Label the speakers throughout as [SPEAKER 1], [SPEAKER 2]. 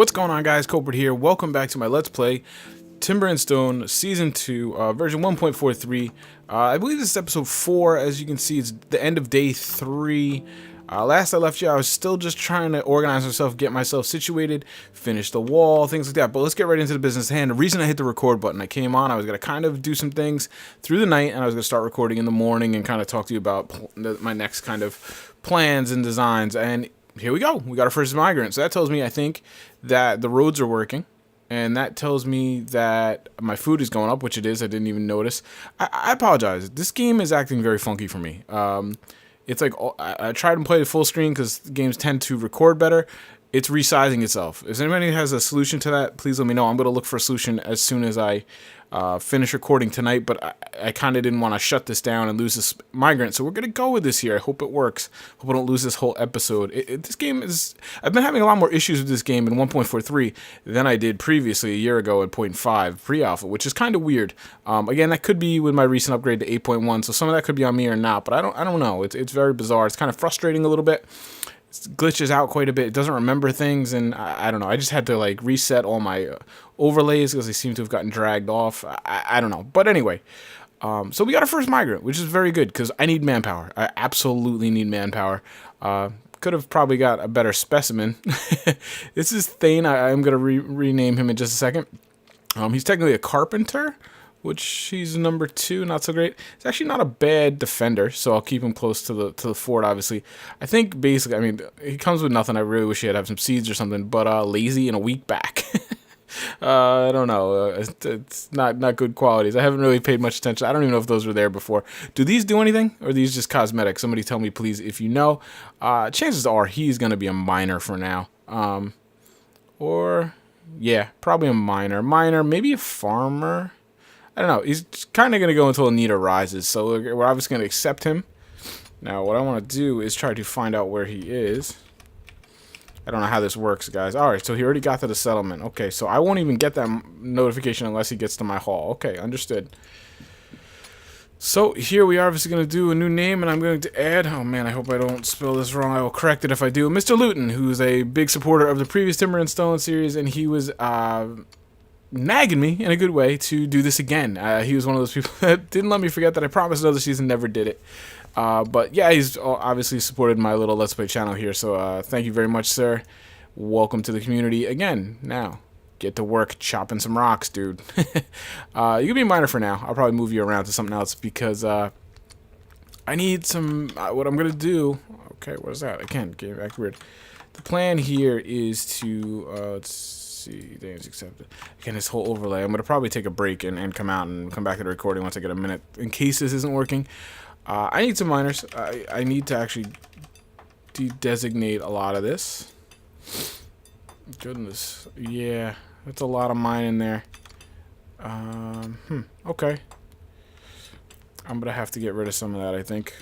[SPEAKER 1] What's going on, guys? Culprit here. Welcome back to my Let's Play Timber and Stone Season 2, version 1.43. I believe this is episode 4. As you can see, it's the end of day 3. Last I left you, I was still just trying to organize myself, get myself situated, finish the wall, things like that. But let's get right into the business at hand. The reason I hit the record button, I came on, I was going to kind of do some things through the night, and I was going to start recording in the morning and kind of talk to you about my next kind of plans and designs. And here we go. We got our first migrant. So that tells me, I think, that the roads are working. And that tells me that my food is going up, which it is. I didn't even notice. I apologize. This game is acting very funky for me. It's like I tried and played it full screen because games tend to record better. It's resizing itself. If anybody has a solution to that, please let me know. I'm going to look for a solution as soon as I finish recording tonight, but I kind of didn't want to shut this down and lose this migrant, so we're going to go with this here. I hope it works. Hope I don't lose this whole episode. This game is... I've been having a lot more issues with this game in 1.43 than I did previously a year ago at 0.5 pre-alpha, which is kind of weird. Again, that could be with my recent upgrade to 8.1, so some of that could be on me or not, but I don't know. It's very bizarre. It's kind of frustrating a little bit. It glitches out quite a bit. It doesn't remember things, and I don't know. I just had to like reset all my overlays because they seem to have gotten dragged off. I don't know. But anyway, so we got our first migrant, which is very good because I need manpower. I absolutely need manpower. Could have probably got a better specimen. This is Thane. I'm going to rename him in just a second. He's technically a carpenter, which he's number 2, not so great. He's actually not a bad defender, so I'll keep him close to the fort, obviously. I think, basically, I mean, he comes with nothing. I really wish he had some seeds or something, but lazy and a weak back. I don't know. It's not good qualities. I haven't really paid much attention. I don't even know if those were there before. Do these do anything, or are these just cosmetic? Somebody tell me, please, if you know. Chances are he's going to be a miner for now. Or, yeah, probably a miner. Miner, maybe a farmer. I don't know. He's kind of going to go until Anita rises, so we're obviously going to accept him. Now, what I want to do is try to find out where he is. I don't know how this works, guys. All right, so he already got to the settlement. Okay, so I won't even get that notification unless he gets to my hall. Okay, understood. So here we are obviously going to do a new name, and I'm going to add... Oh, man, I hope I don't spell this wrong. I will correct it if I do. Mr. Luton, who's a big supporter of the previous Timber and Stone series, and he was... nagging me in a good way to do this again. He was one of those people that didn't let me forget that I promised another season, never did it. But yeah, he's obviously supported my little Let's Play channel here, so thank you very much, sir. Welcome to the community again. Now, get to work chopping some rocks, dude. You can be a miner for now. I'll probably move you around to something else because I need some... what I'm going to do... Okay, what is that? I can't get back weird. The plan here is to... let's see, things accepted. Again, this whole overlay. I'm gonna probably take a break and come out and come back to the recording once I get a minute in case this isn't working. I need some miners. I need to actually de-designate a lot of this. Goodness, yeah, that's a lot of mine in there. Okay. I'm gonna have to get rid of some of that, I think.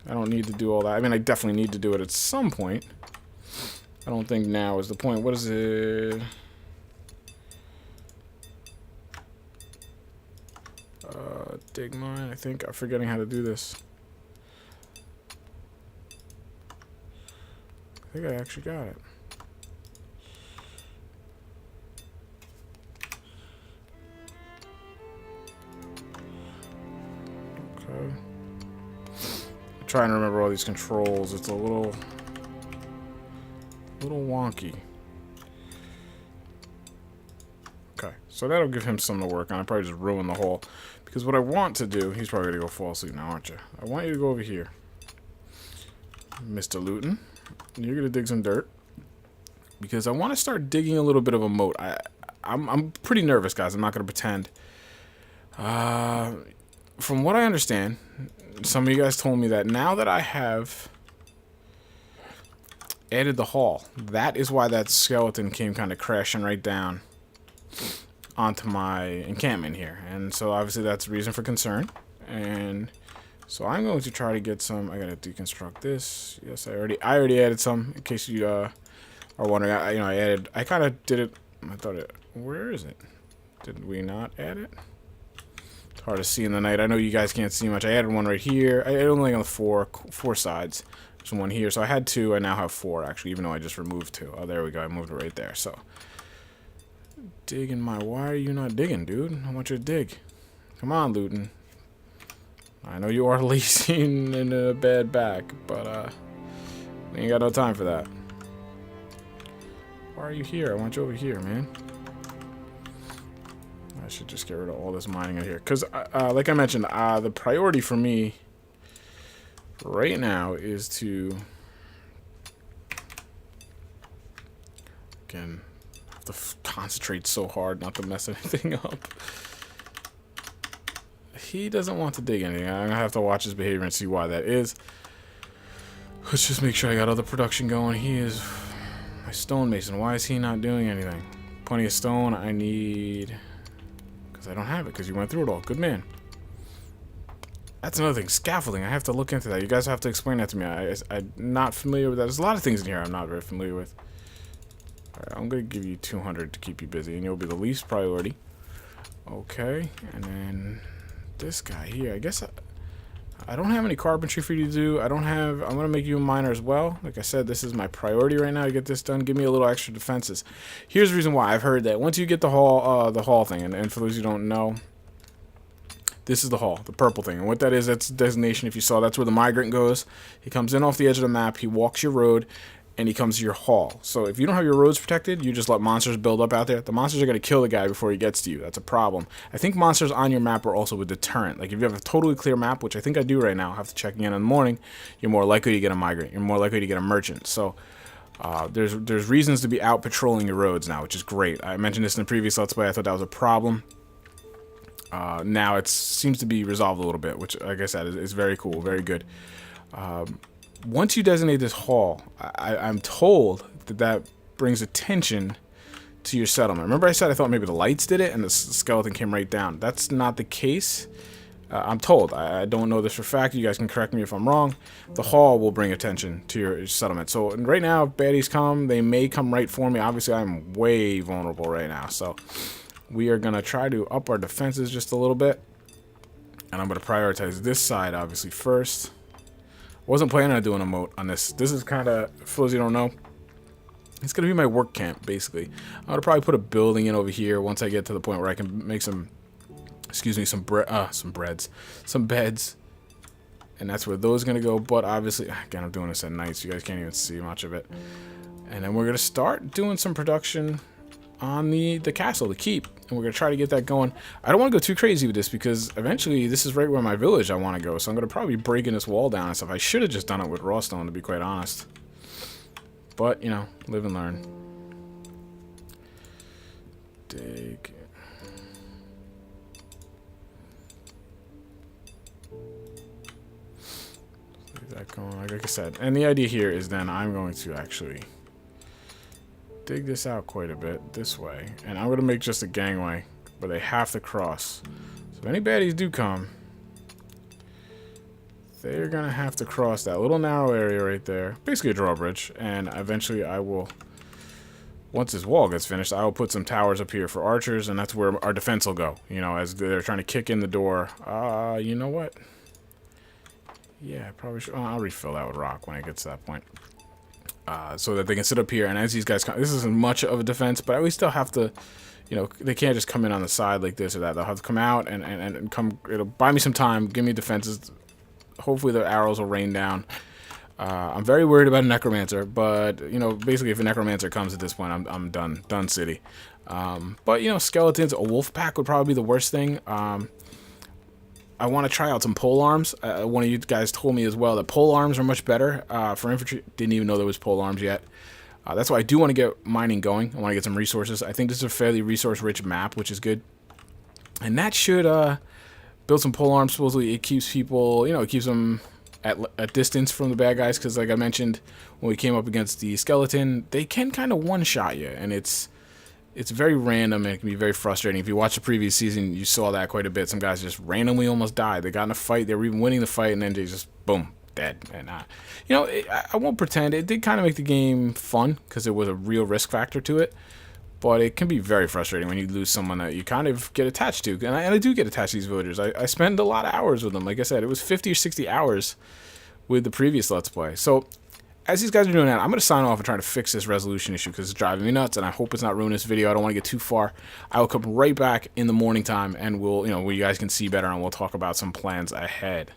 [SPEAKER 1] I don't need to do all that. I mean, I definitely need to do it at some point. I don't think now is the point. What is it? Dig mine, I think. I'm forgetting how to do this. I think I actually got it. Okay. I'm trying to remember all these controls. It's a little wonky. Okay, so that'll give him some to work on. I probably just ruin the whole... Because what I want to do... He's probably going to go fall asleep now, aren't you? I want you to go over here. Mr. Luton. You're going to dig some dirt. Because I want to start digging a little bit of a moat. I'm pretty nervous, guys. I'm not going to pretend. From what I understand, some of you guys told me that now that I have... added the hall. That is why that skeleton came kind of crashing right down onto my encampment here. And so obviously that's a reason for concern. And so I'm going to try to get some... I gotta deconstruct this. Yes, I already added some, in case you are wondering. I kind of did it... I thought it... Where is it? Did we not add it? It's hard to see in the night. I know you guys can't see much. I added one right here. I added only on the four sides. There's one here. So I had 2. I now have 4, actually, even though I just removed 2. Oh, there we go. I moved it right there. So, digging my... Why are you not digging, dude? I want you to dig. Come on, Luton. I know you are lazy and a bad back, but, we ain't got no time for that. Why are you here? I want you over here, man. I should just get rid of all this mining in here. Because, like I mentioned, the priority for me right now is to... Again, I have to concentrate so hard not to mess anything up. He doesn't want to dig anything. I'm going to have to watch his behavior and see why that is. Let's just make sure I got all the production going. He is my stonemason. Why is he not doing anything? Plenty of stone. I need... Because I don't have it, because you went through it all. Good man. That's another thing. Scaffolding. I have to look into that. You guys have to explain that to me. I'm not familiar with that. There's a lot of things in here I'm not very familiar with. Alright, I'm going to give you 200 to keep you busy, and you'll be the least priority. Okay, and then this guy here. I guess I don't have any carpentry for you to do. I'm going to make you a miner as well. Like I said, this is my priority right now to get this done. Give me a little extra defenses. Here's the reason why. I've heard that once you get the hall thing, and for those who don't know, this is the hall, the purple thing. And what that is, that's the designation. If you saw, that's where the migrant goes. He comes in off the edge of the map. He walks your road, and he comes to your hall. So if you don't have your roads protected, you just let monsters build up out there. The monsters are going to kill the guy before he gets to you. That's a problem. I think monsters on your map are also a deterrent. Like if you have a totally clear map, which I think I do right now, I'll have to check again in the morning, you're more likely to get a migrant. You're more likely to get a merchant. So there's reasons to be out patrolling your roads now, which is great. I mentioned this in the previous Let's Play. I thought that was a problem. Now it seems to be resolved a little bit, which, like I said, is very cool, very good. Once you designate this hall, I'm told that brings attention to your settlement. Remember I said I thought maybe the lights did it and the skeleton came right down. That's not the case. I'm told. I don't know this for a fact. You guys can correct me if I'm wrong. The hall will bring attention to your settlement. So right now, if baddies come, they may come right for me. Obviously, I'm way vulnerable right now. So we are going to try to up our defenses just a little bit. And I'm going to prioritize this side, obviously, first. Wasn't planning on doing a moat on this. This is kind of, for those you don't know, it's going to be my work camp, basically. I'm going to probably put a building in over here once I get to the point where I can make some, excuse me, some beds. And that's where those are going to go. But obviously, again, I'm doing this at night, so you guys can't even see much of it. And then we're going to start doing some production on the castle, the keep, and we're going to try to get that going. I don't want to go too crazy with this because eventually this is right where my village I want to go, so I'm going to probably be breaking this wall down and stuff. I should have just done it with raw stone, to be quite honest, but you know, live and learn. Dig. Leave that going, like I said. And the idea here is then I'm going to actually dig this out quite a bit this way, and I'm gonna make just a gangway, but they have to cross. So if any baddies do come, they're gonna have to cross that little narrow area right there, basically a drawbridge, and eventually I will, once this wall gets finished, I will put some towers up here for archers, and that's where our defense will go, you know, as they're trying to kick in the door. You know what? Yeah, I probably should. I'll refill that with rock when it gets to that point. So that they can sit up here, and as these guys come, this isn't much of a defense, but we still have to, you know, they can't just come in on the side like this or that. They'll have to come out and come. It'll buy me some time, give me defenses. Hopefully the arrows will rain down. I'm very worried about a necromancer, but you know, basically if a necromancer comes at this point, I'm done city. But you know, skeletons, a wolf pack would probably be the worst thing. I want to try out some pole arms. One of you guys told me as well that pole arms are much better for infantry. Didn't even know there was pole arms yet. That's why I do want to get mining going. I want to get some resources. I think this is a fairly resource-rich map, which is good. And that should build some pole arms. Supposedly it keeps people, you know, it keeps them at distance from the bad guys. Because like I mentioned, when we came up against the skeleton, they can kind of one-shot you. And it's very random and it can be very frustrating. If you watch the previous season, you saw that quite a bit. Some guys just randomly almost died. They got in a fight, they were even winning the fight, and then they just, boom, dead. And you know, I won't pretend. It did kind of make the game fun because there was a real risk factor to it. But it can be very frustrating when you lose someone that you kind of get attached to. And I do get attached to these villagers. I spend a lot of hours with them. Like I said, it was 50 or 60 hours with the previous Let's Play. So as these guys are doing that, I'm going to sign off and try to fix this resolution issue because it's driving me nuts, and I hope it's not ruining this video. I don't want to get too far. I will come right back in the morning time, and we'll, you guys can see better, and we'll talk about some plans ahead.